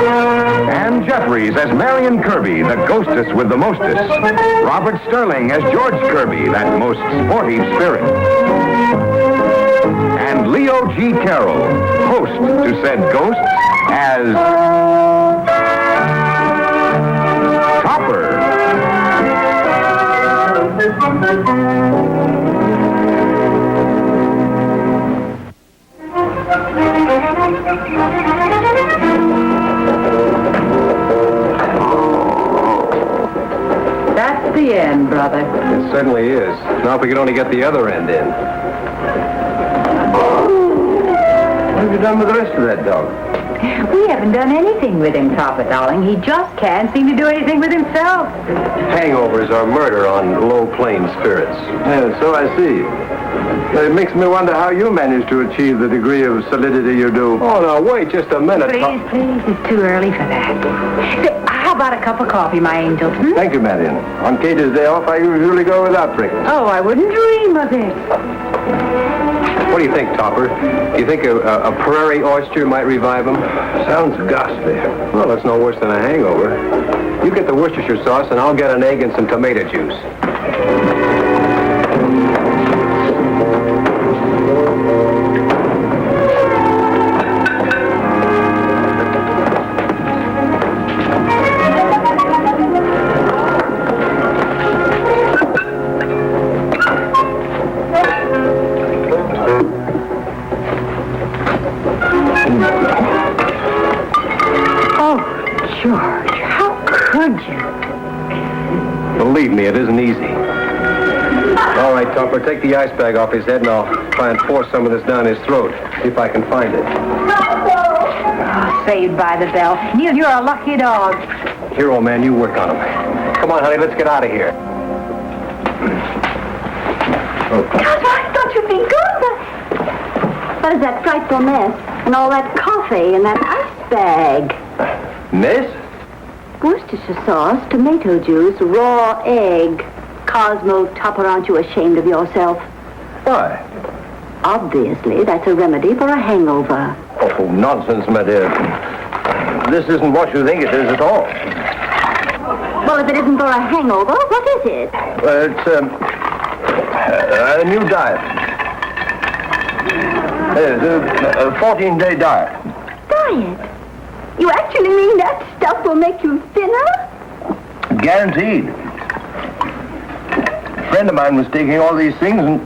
Ann Jeffries as Marion Kirby, the ghostess with the mostest. Robert Sterling as George Kirby, that most sporty spirit. And Leo G. Carroll, host to said ghosts, as Topper. That's the end, brother. It certainly is. Now if we could only get the other end in. What have you done with the rest of that dog? We haven't done anything with him, Topper, darling. He just can't seem to do anything with himself. Hangovers are murder on low-plane spirits. Yeah, so I see. But it makes me wonder how you manage to achieve the degree of solidity you do. Oh, no, wait just a minute. Please, it's too early for that. Say, how about a cup of coffee, my angel? Thank you, Marion. On Katie's day off, I usually go without breakfast. Oh, I wouldn't dream of it. What do you think, Topper? Do you think a prairie oyster might revive him? Sounds ghastly. Well, that's no worse than a hangover. You get the Worcestershire sauce, and I'll get an egg and some tomato juice. George, how could you? Believe me, it isn't easy. All right, Topper, take the ice bag off his head, and I'll try and force some of this down his throat. See if I can find it. Oh, saved by the bell. Neil, you're a lucky dog. Hero man, you work on him. Come on, honey, let's get out of here. Why don't you be good? What is that frightful mess? And all that coffee and that ice bag? Miss? Worcestershire sauce, tomato juice, raw egg. Cosmo, Topper, aren't you ashamed of yourself? Why? Obviously, that's a remedy for a hangover. Oh, nonsense, my dear. This isn't what you think it is at all. Well, if it isn't for a hangover, what is it? Well, it's a new diet. A 14-day diet. Diet? You actually mean that stuff will make you thinner? Guaranteed. A friend of mine was taking all these things and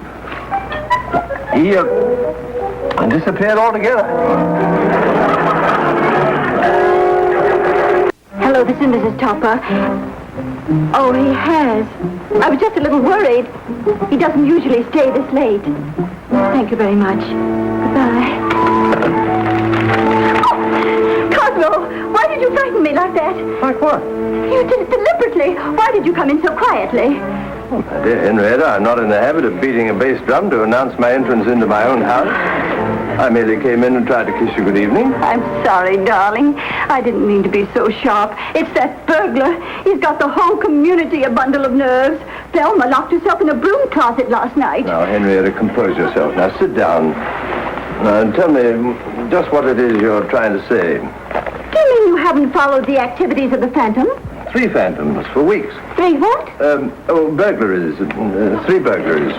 he disappeared altogether. Hello, this is Mrs. Topper. Oh, he has. I was just a little worried. He doesn't usually stay this late. Thank you very much. Goodbye. Cosmo, why did you frighten me like that? Like what? You did it deliberately. Why did you come in so quietly? Oh, my dear Henrietta, I'm not in the habit of beating a bass drum to announce my entrance into my own house. I merely came in and tried to kiss you good evening. I'm sorry, darling. I didn't mean to be so sharp. It's that burglar. He's got the whole community a bundle of nerves. Thelma locked herself in a broom closet last night. Now, Henrietta, compose yourself. Now, sit down. Now, and tell me just what it is you're trying to say. Do you mean you haven't followed the activities of the Phantom? 3 phantoms for weeks. 3 what? Burglaries. 3 burglaries.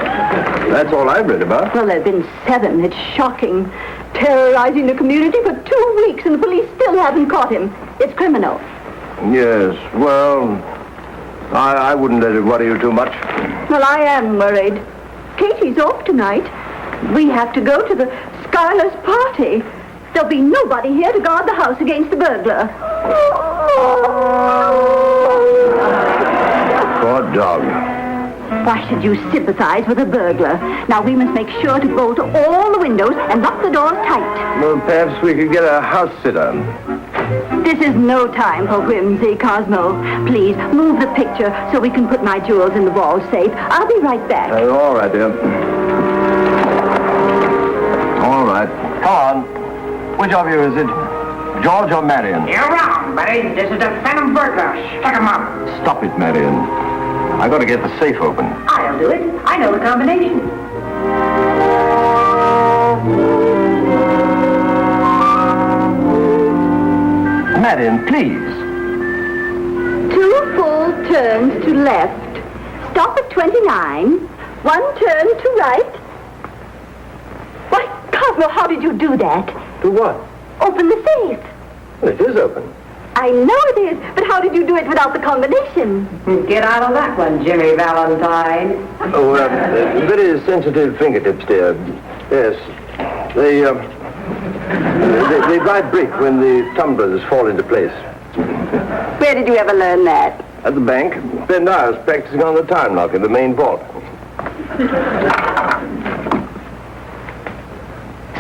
That's all I've read about. Well, there have been 7. It's shocking. Terrorizing the community for 2 weeks, and the police still haven't caught him. It's criminal. Yes, well, I wouldn't let it worry you too much. Well, I am worried. Katie's off tonight. We have to go to the Skylar's party. There'll be nobody here to guard the house against the burglar. Poor dog. Why should you sympathize with a burglar? Now, we must make sure to bolt all the windows and lock the doors tight. Well, perhaps we could get a house sitter. This is no time for whimsy, Cosmo. Please, move the picture so we can put my jewels in the wall safe. I'll be right back. All right, dear. All right. Come on. Which of you is it? George or Marion? You're wrong, buddy. This is the Phantom Burglar. Stuck him up. Stop it, Marion. I got to get the safe open. I'll do it. I know the combination. Marion, please. 2 full turns to left. Stop at 29. 1 turn to right. Why, Cosmo, how did you do that? Do what? Open the safe. Well, it is open. I know it is, but how did you do it without the combination? Get out of that one, Jimmy Valentine. Oh, very sensitive fingertips, dear. Yes. They vibrate when the tumblers fall into place. Where did you ever learn that? At the bank, then I was practicing on the time lock in the main vault.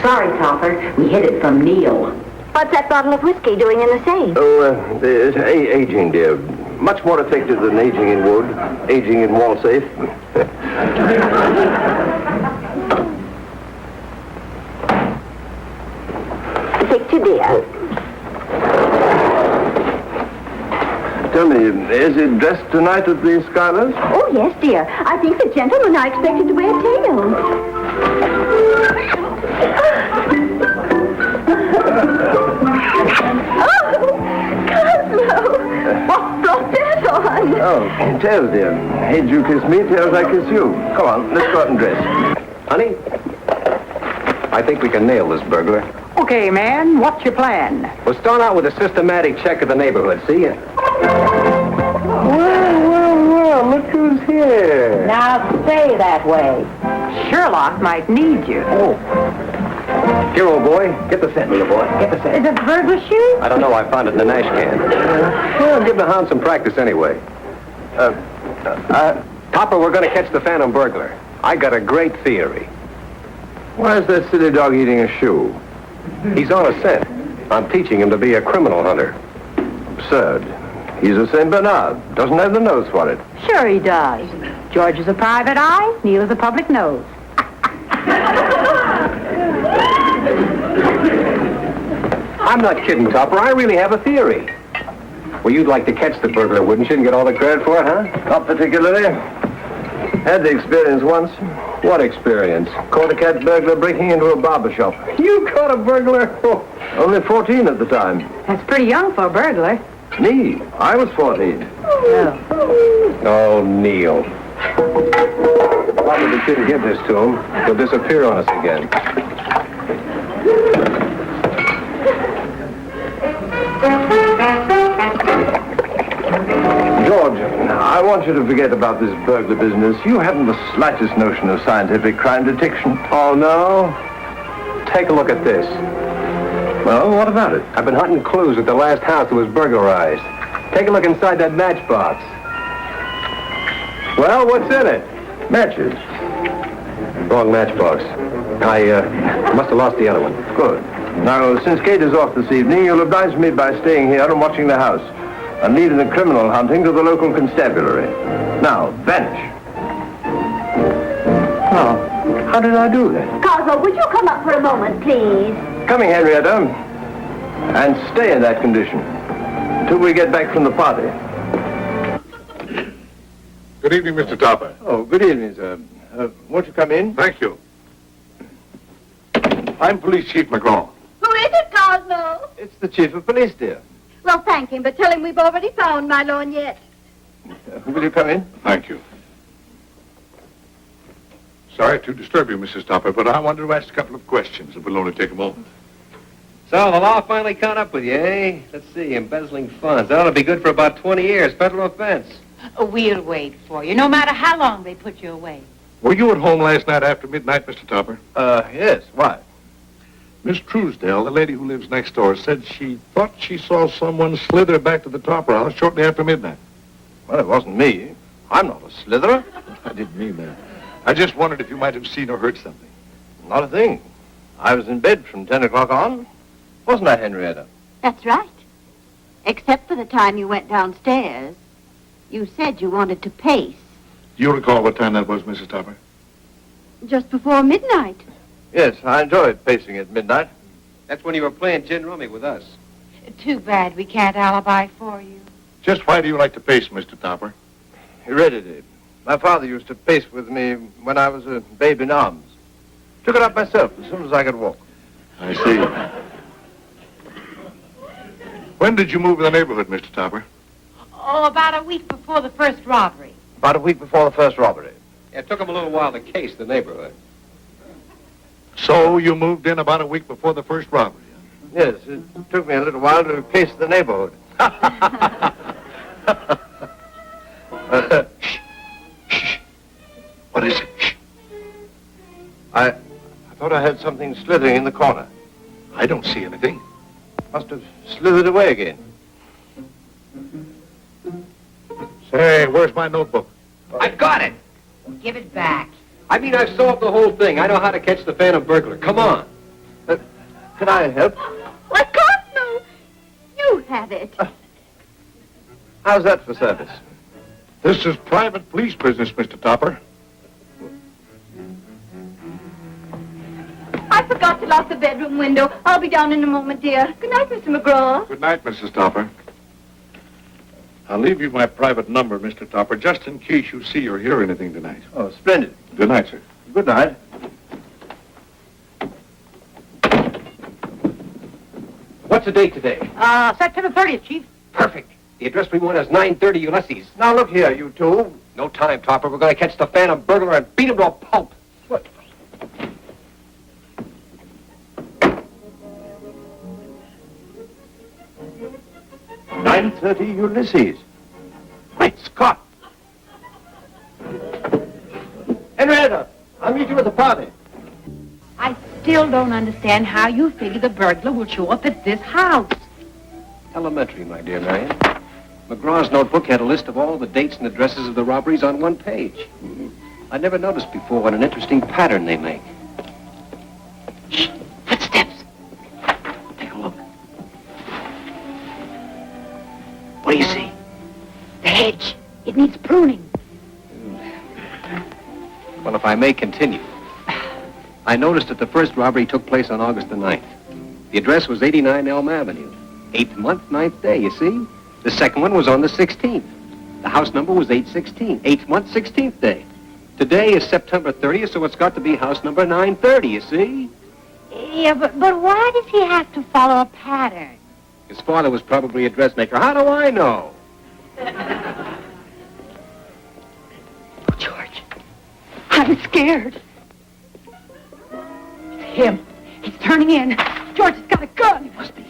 Sorry, Topper. We hid it from Neil. What's that bottle of whiskey doing in the safe? Oh, it's aging, dear. Much more effective than aging in wood, aging in wall safe. Picture, dear. Tell me, is it dressed tonight at the Skylers? Oh, yes, dear. I think the gentlemen are expected to wear tails. What brought that on? Oh, tails, dear. Heads you kiss me, tails I kiss you. Come on, let's go out and dress. Honey, I think we can nail this burglar. Okay, man, what's your plan? We'll start out with a systematic check of the neighborhood, see ya. Well, look who's here. Now stay that way. Sherlock might need you. Here, old boy, get the scent, little boy. Get the Is scent. it burglar shoe? I don't know, I found it in the Nash can. Well, give the hound some practice anyway. Topper, we're going to catch the phantom burglar. I got a great theory. Why is that silly dog eating a shoe? He's on a scent. I'm teaching him to be a criminal hunter. Absurd. He's a Saint Bernard. Doesn't have the nose for it. Sure he does. George is a private eye, Neil is a public nose. I'm not kidding, Topper. I really have a theory. Well, you'd like to catch the burglar, wouldn't you, and get all the credit for it, huh? Not particularly. Had the experience once. What experience? Caught a cat burglar breaking into a barber shop. You caught a burglar? Only 14 at the time. That's pretty young for a burglar. Me? I was 14. Oh, Neil. Probably shouldn't give this to him. He'll disappear on us again. George, I want you to forget about this burglar business. You haven't the slightest notion of scientific crime detection. Oh, no? Take a look at this. Well, what about it? I've been hunting clues at the last house that was burglarized. Take a look inside that matchbox. Well, what's in it? Matches. Wrong matchbox. I must have lost the other one. Good. Now, since Kate is off this evening, you'll oblige me by staying here and watching the house, and leaving the criminal hunting to the local constabulary. Now, vanish. Oh, how did I do that? Cosmo, would you come up for a moment, please? Coming, Henrietta. And stay in that condition until we get back from the party. Good evening, Mr. Topper. Oh, good evening, sir. Won't you come in? Thank you. I'm Police Chief McGraw. Who is it, Cosmo? It's the chief of police, dear. Well, thank him, but tell him we've already found my lorgnette. Will you come in? Thank you. Sorry to disturb you, Mrs. Topper, but I wanted to ask a couple of questions. It will only take a moment. So the law finally caught up with you, eh? Let's see, embezzling funds. That ought to be good for about 20 years. Federal offense. We'll wait for you, no matter how long they put you away. Were you at home last night after midnight, Mr. Topper? Yes. Why? Miss Truesdale, the lady who lives next door, said she thought she saw someone slither back to the Topper house shortly after midnight. Well, it wasn't me. I'm not a slitherer. I didn't mean that. I just wondered if you might have seen or heard something. Not a thing. I was in bed from 10 o'clock on. Wasn't I, Henrietta? That's right. Except for the time you went downstairs. You said you wanted to pace. You recall what time that was, Mrs. Topper? Just before midnight. Yes, I enjoyed pacing at midnight. That's when you were playing gin rummy with us. Too bad we can't alibi for you. Just why do you like to pace, Mr. Topper? Heredity. My father used to pace with me when I was a babe in arms. Took it up myself as soon as I could walk. I see. When did you move in the neighborhood, Mr. Topper? Oh, about a week before the first robbery. About a week before the first robbery. It took him a little while to case the neighborhood. So you moved in about a week before the first robbery? Yes, it took me a little while to case the neighborhood. Shh. What is it? Shh. I thought I heard something slithering in the corner. I don't see anything. Must have slithered away again. Say, where's my notebook? I got it. Give it back. I mean, I've solved the whole thing. I know how to catch the phantom burglar. Come on. Can I help? Why, God, no. You had it. How's that for service? This is private police business, Mr. Topper. I forgot to lock the bedroom window. I'll be down in a moment, dear. Good night, Mr. McGraw. Good night, Mrs. Topper. I'll leave you my private number, Mr. Topper, just in case you see or hear anything tonight. Oh, splendid. Good night, sir. Good night. What's the date today? September 30th, Chief. Perfect. The address we want is 930 Ulysses. Now, look here, you two. No time, Topper. We're going to catch the phantom burglar and beat him to a pulp. What? "9:30 Ulysses. Great Scott! Henrietta, I'll meet you at the party. I still don't understand how you figure the burglar will show up at this house. Elementary, my dear Marion. McGraw's notebook had a list of all the dates and addresses of the robberies on one page. I never noticed before what an interesting pattern they make. Shh, footsteps. Take a look. What do you see? The hedge. It needs pruning. Well, if I may continue. I noticed that the first robbery took place on August the 9th. The address was 89 Elm Avenue. 8th month, 9th day, you see? The second one was on the 16th. The house number was 816. 8th month, 16th day. Today is September 30th, so it's got to be house number 930, you see? Yeah, but why does he have to follow a pattern? His father was probably a dressmaker. How do I know? Oh, George. I'm scared. It's him. He's turning in. George has got a gun. He must be.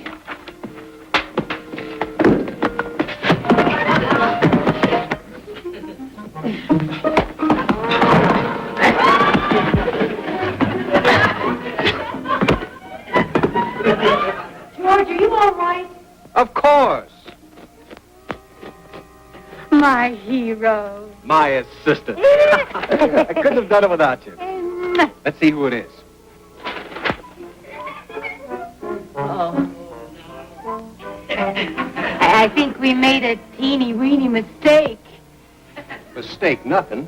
George, are you all right? Of course. My hero. My assistant. I couldn't have done it without you. Let's see who it is. Oh. I think we made a teeny-weeny mistake. Mistake, nothing.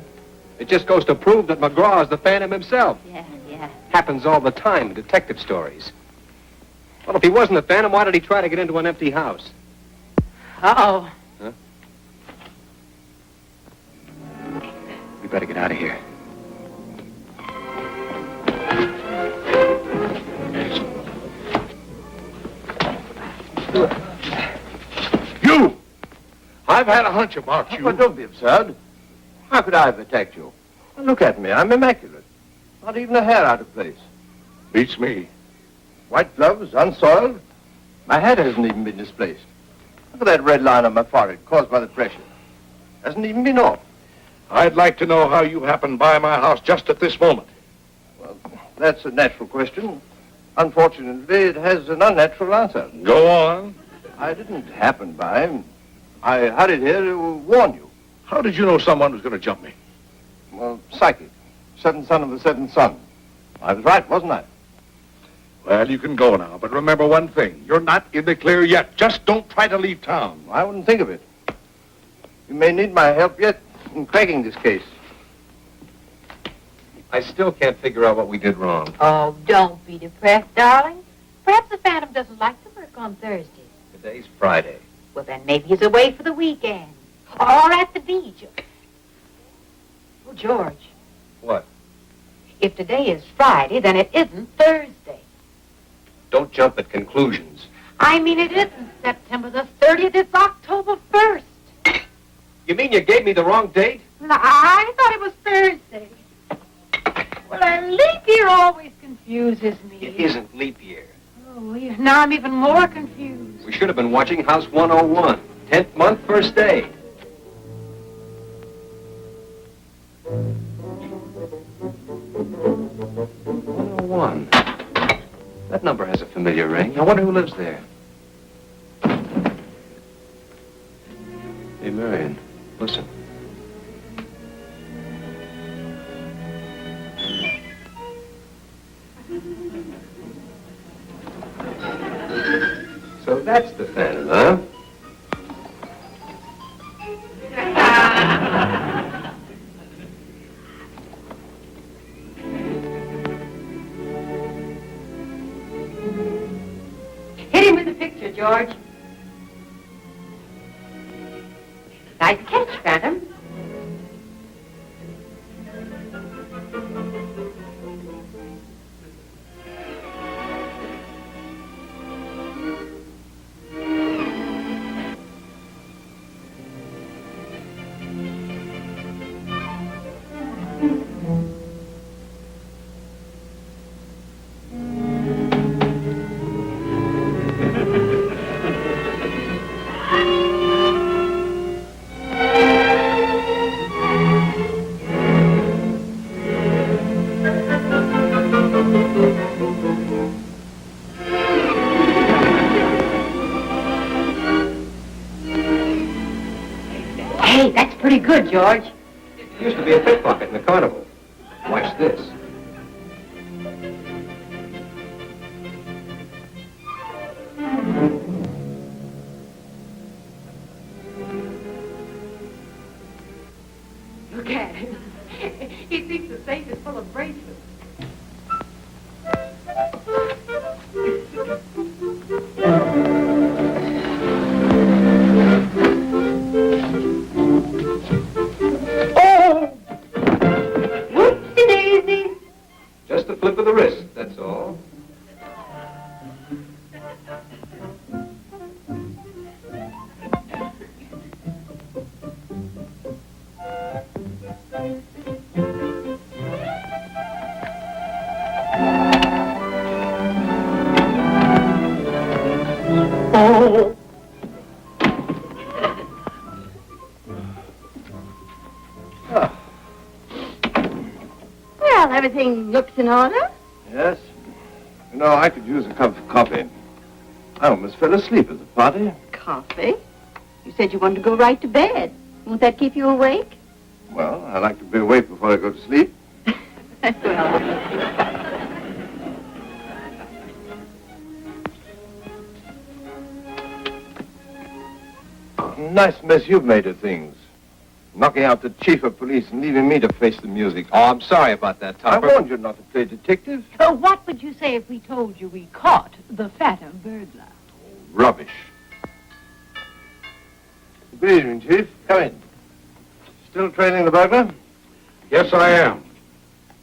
It just goes to prove that McGraw is the phantom himself. Yeah. Happens all the time in detective stories. Well, if he wasn't the phantom, why did he try to get into an empty house? Uh-oh. Huh? We better get out of here. You! I've had a hunch about you. But don't be absurd. How could I have attacked you? Look at me. I'm immaculate. Not even a hair out of place. Beats me. White gloves, unsoiled. My hat hasn't even been displaced. Look at that red line on my forehead caused by the pressure. Hasn't even been off. I'd like to know how you happened by my house just at this moment. Well, that's a natural question. Unfortunately, it has an unnatural answer. Go on. I didn't happen by him. I hurried here to warn you. How did you know someone was going to jump me? Well, psychic. Seventh son of the seventh son. I was right, wasn't I? Well, you can go now, but remember one thing. You're not in the clear yet. Just don't try to leave town. I wouldn't think of it. You may need my help yet in cracking this case. I still can't figure out what we did wrong. Oh, don't be depressed, darling. Perhaps the phantom doesn't like to work on Thursdays. Today's Friday. Well, then maybe he's away for the weekend. Or at the beach. Oh, George. What? If today is Friday, then it isn't Thursday. Don't jump at conclusions. I mean, it isn't September the 30th. It's October 1st. You mean you gave me the wrong date? Well, I thought it was Thursday. Well, a leap year always confuses me. It isn't leap year. Oh, now I'm even more confused. We should have been watching House 101. 10th month, first day. 101. That number has a familiar ring. I wonder who lives there. Hey, Marion, listen. So that's the Phantom, huh? Hit him with the picture, George. Nice catch, Phantom. Hey, that's pretty good, George. It used to be a pickpocket in the carnival. Watch this. Look at him. He thinks the safe is full of bracelets. Oh! Whoopsie-daisy. Just a flip of the wrist, that's all. Oh! Well, everything looks in order. Yes. You know, I could use a cup of coffee. I almost fell asleep at the party. Coffee? You said you wanted to go right to bed. Won't that keep you awake? Well, I like to be awake before I go to sleep. Well, Nice mess you've made of things. Knocking out the chief of police and leaving me to face the music. Oh, I'm sorry about that, I Topper. warned you not to play detective. What would you say if we told you we caught the Phantom Burglar? Rubbish. Good evening, Chief. Come in. Still trailing the burglar? Yes, I am.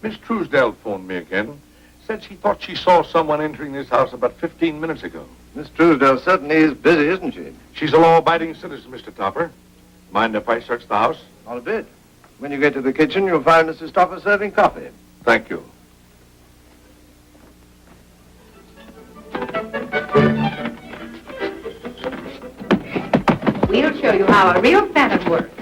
Miss Truesdale phoned me again. Said she thought she saw someone entering this house about 15 minutes ago. Miss Truesdale certainly is busy, isn't she? She's a law-abiding citizen, Mr. Topper. Mind if I search the house? Not a bit. When you get to the kitchen, you'll find Mrs. Stopper serving coffee. Thank you. We'll show you how a real Phantom works.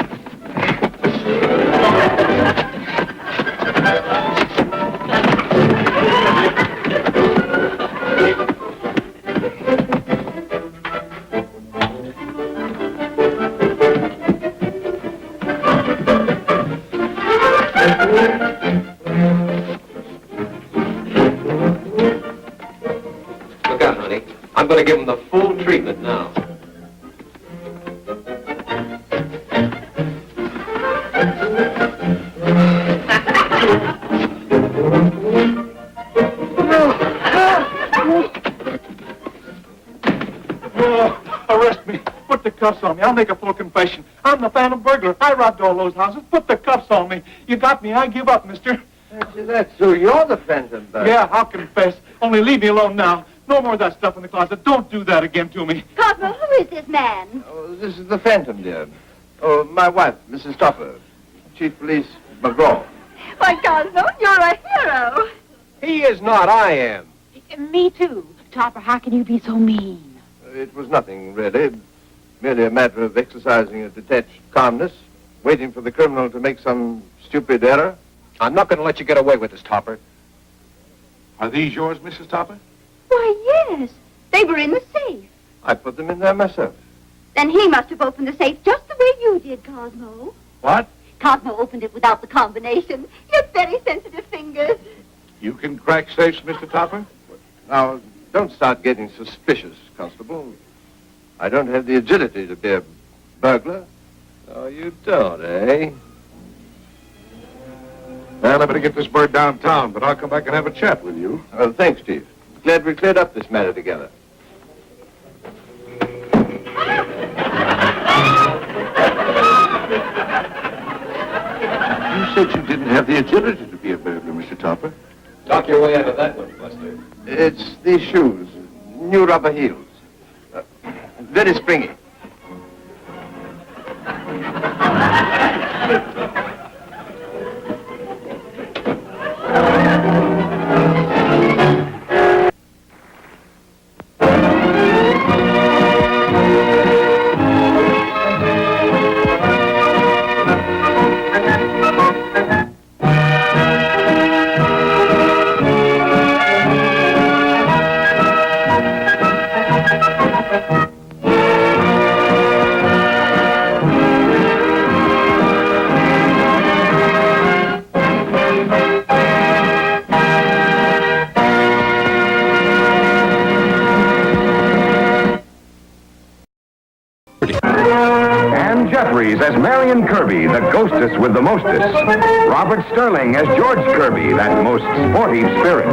Look out, honey. I'm going to give him the full treatment now. Arrest me. Put the cuffs on me. I'll make a full confession. I'm the Phantom Burglar. I robbed all those houses. Put the cuffs on me. You got me. I give up, mister. That's so you're the Phantom Burglar. Yeah, I'll confess. Only leave me alone now. No more of that stuff in the closet. Don't do that again to me. Cosmo, who is this man? Oh, this is the Phantom, dear. Oh, my wife, Mrs. Topper. Chief Police McGraw. Why, Cosmo, you're a hero. He is not, I am. Me too. Topper, how can you be so mean? It was nothing, really. Merely a matter of exercising a detached calmness, waiting for the criminal to make some stupid error. I'm not going to let you get away with this, Topper. Are these yours, Mrs. Topper? Why, yes. They were in the safe. I put them in there myself. Then he must have opened the safe just the way you did, Cosmo. What? Cosmo opened it without the combination. You have very sensitive fingers. You can crack safes, Mr. Topper? Now, don't start getting suspicious, Constable. I don't have the agility to be a burglar. Oh, you don't, eh? Well, I better get this bird downtown, but I'll come back and have a chat with you. Well, thanks, Chief. Glad we cleared up this matter together. You said you didn't have the agility to be a burglar, Mr. Topper. Talk your way out of that one, Buster. It's these shoes, new rubber heels. Very springy. Ann Jeffries as Marion Kirby, the ghostess with the mostest. Robert Sterling as George Kirby, that most sporty spirit.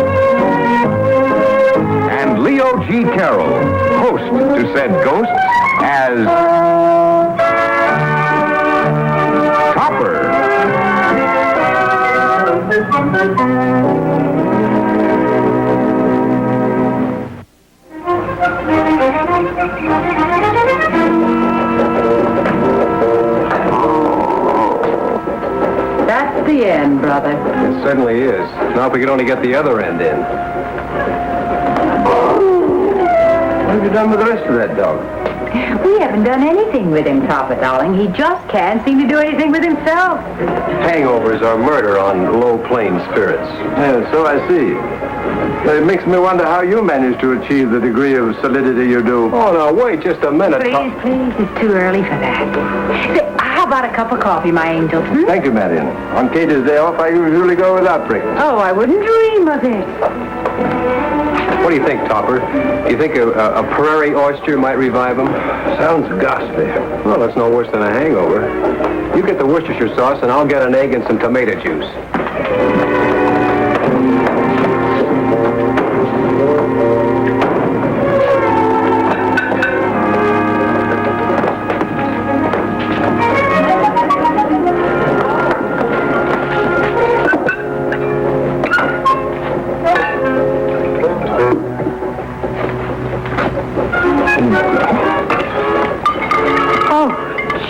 And Leo G. Carroll, host to said ghosts, as Topper. That's the end, brother. It certainly is. Now if we could only get the other end in. What have you done with the rest of that dog? We haven't done anything with him, Topper, darling. He just can't seem to do anything with himself. Hangovers are murder on low-plane spirits. Yeah, so I see. It makes me wonder how you manage to achieve the degree of solidity you do. Oh, no, wait just a minute. Please, please, it's too early for that. Say, how about a cup of coffee, my angel? Hmm? Thank you, Marion. On Katie's day off, I usually go without breakfast. Oh, I wouldn't dream of it. What do you think, Topper? Do you think a prairie oyster might revive him? Sounds ghastly. Well, that's no worse than a hangover. You get the Worcestershire sauce, and I'll get an egg and some tomato juice.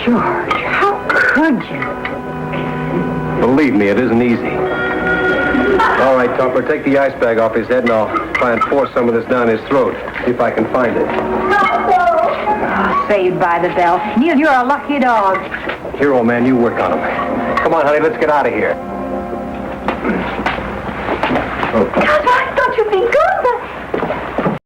George, how could you? Believe me, it isn't easy. All right, Topper, take the ice bag off his head, and I'll try and force some of this down his throat. See if I can find it. Oh, saved by the bell. Neil, you're a lucky dog. Here, old man, you work on him. Come on, honey, let's get out of here. Cosmo!